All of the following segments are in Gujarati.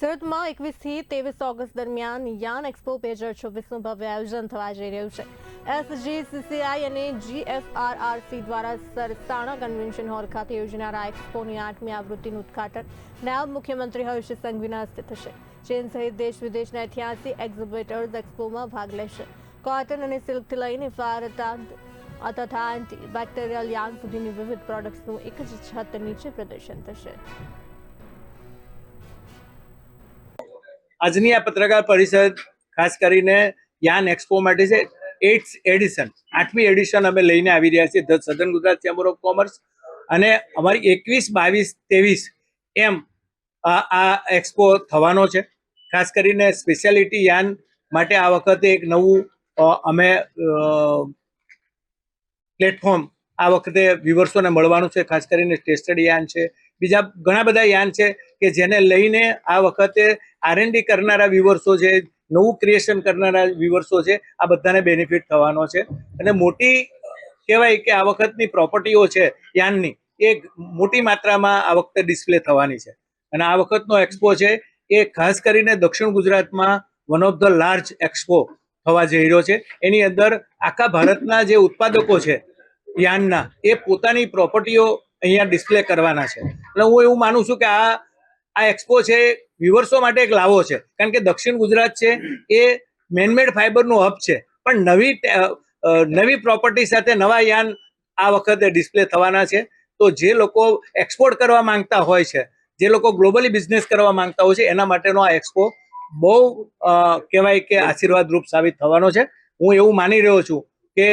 સુરતમાં 21 થી 23 ઓગસ્ટ દરમિયાન યાન એક્સપો 2024નું ભવ્ય આયોજન થવા જઈ રહ્યું છે। SGCCI અને GFRRC દ્વારા સરસાણા કન્વેન્શન હોલ ખાતે યોજાનાર આ એક્સપોની 8મી આવૃત્તિનું ઉદ્ઘાટન નાયબ મુખ્યમંત્રી હર્ષ સંઘવીના હસ્તે થશે। ચીન સહિત દેશ વિદેશના 88 એક્ઝિબિટર્સ એક્સપોમાં ભાગ લેશે। કોટન અને સિલ્કથી લઈને ફાયર તથા એન્ટી બેક્ટેરિયલ યાન સુધીની વિવિધ પ્રોડક્ટ્સનું એક જ છત નીચે પ્રદર્શન થશે। આજની આ પત્રકાર પરિષદ ખાસ કરીને યાન એક્સપો માટે છે। 8મી એડિશન અમે લઈને આવી રહ્યા છીએ the southern Gujarat chamber of commerce અને અમારી 21, 22, 23 એમ આ એક્સપો થવાનો છે। ખાસ કરીને સ્પેશિયાલિટી યાન માટે આ વખતે એક નવું અમે પ્લેટફોર્મ આ વખતે વ્યુઅર્સોને મળવાનું છે। ખાસ કરીને ટેસ્ટેડ યાન છે, બીજા ઘણા બધા યાન છે કે જેને લઈને આ વખતે R&D કરનારા વ્યુઅર્સો છે, નવું ક્રિએશન કરનારા વ્યુઅર્સો છે, આ બધાને બેનિફિટ થવાનો છે। અને મોટી કહેવાય કે આ વખતની પ્રોપર્ટીઓ છે યાનની એ મોટી માત્રામાં આ વખતે ડિસ્પ્લે થવાની છે। અને આ વખતનો એક્સપો છે એ ખાસ કરીને દક્ષિણ ગુજરાતમાં one of the large expo થવા જઈ રહ્યો છે। એની અંદર આખા ભારતના જે ઉત્પાદકો છે યાનના એ પોતાની પ્રોપર્ટીઓ અહીંયા ડિસ્પ્લે કરવાના છે। એટલે હું એવું માનું છું કે આ એક્સપો છે વ્યુઅર્સો માટે એક લાવો છે, કારણ કે દક્ષિણ ગુજરાત છે એ મેનમેડ ફાઈબરનું હબ છે, પણ નવી પ્રોપર્ટી સાથે નવા યાન આ વખતે ડિસ્પ્લે થવાના છે। તો જે લોકો એક્સપોર્ટ કરવા માંગતા હોય છે, જે લોકો ગ્લોબલી બિઝનેસ કરવા માંગતા હોય છે, એના માટેનો આ એક્સપો બહુ કહેવાય કે આશીર્વાદરૂપ સાબિત થવાનો છે। હું એવું માની રહ્યો છું કે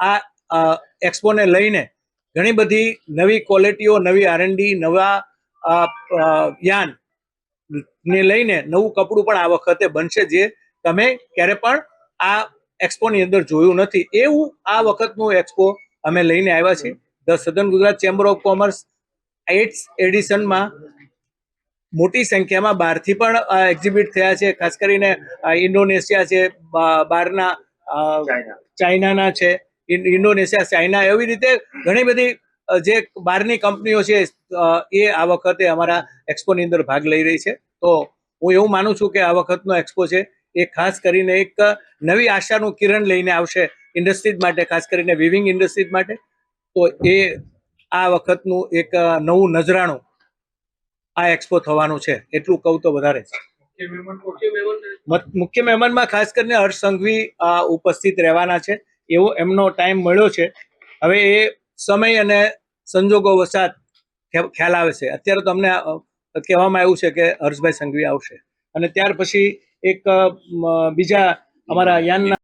આ એક્સપોને લઈને ઘણી બધી નવી ક્વોલિટીઓ, નવી R&D, નવા યાન ને લઈને નવું કપડું પણ આ વખતે બનશે, જે તમે ક્યારે પણ આ એક્સપોની અંદર જોયું નથી। એવું આ વખતનું એક્સપો અમે લઈને આવ્યા છીએ। The southern Gujarat chamber of commerce 8th એડિશનમાં મોટી સંખ્યામાં બહારથી પણ એક્ઝિબિટ થયા છે। ખાસ કરીને ઇન્ડોનેશિયા છે, બહારના ચાઇનાના છે, ઇન્ડોનેશિયા, ચાઇના, એવી રીતે ઘણી બધી જે બહારની કંપનીઓ છે એ આ વખતે અમારા એક્સપોની અંદર ભાગ લઈ રહી છે। તો હું એવું માનું છું કે આ વખતનો એક્સપો છે એ ખાસ કરીને એક નવી આશાનું કિરણ લઈને આવશે ઇન્ડસ્ટ્રીઝ માટે, ખાસ કરીને વિવિંગ ઇન્ડસ્ટ્રીઝ માટે। તો એ આ વખતનું એક નવું નજરાણું આ એક્સપો થવાનું છે, એટલું કહું તો વધારે છે। મુખ્ય મહેમાનમાં ખાસ કરીને હર્ષ સંઘવી ઉપસ્થિત રહેવાના છે, એવો એમનો ટાઈમ મળ્યો છે। હવે એ સમય અને સંજોગો વસાત ખ્યાલ આવે છે। અત્યારે તો અમને કહેવામાં આવ્યું છે કે હર્ષભાઈ સંઘવી આવશે, અને ત્યાર પછી એક બીજા અમારા યાનના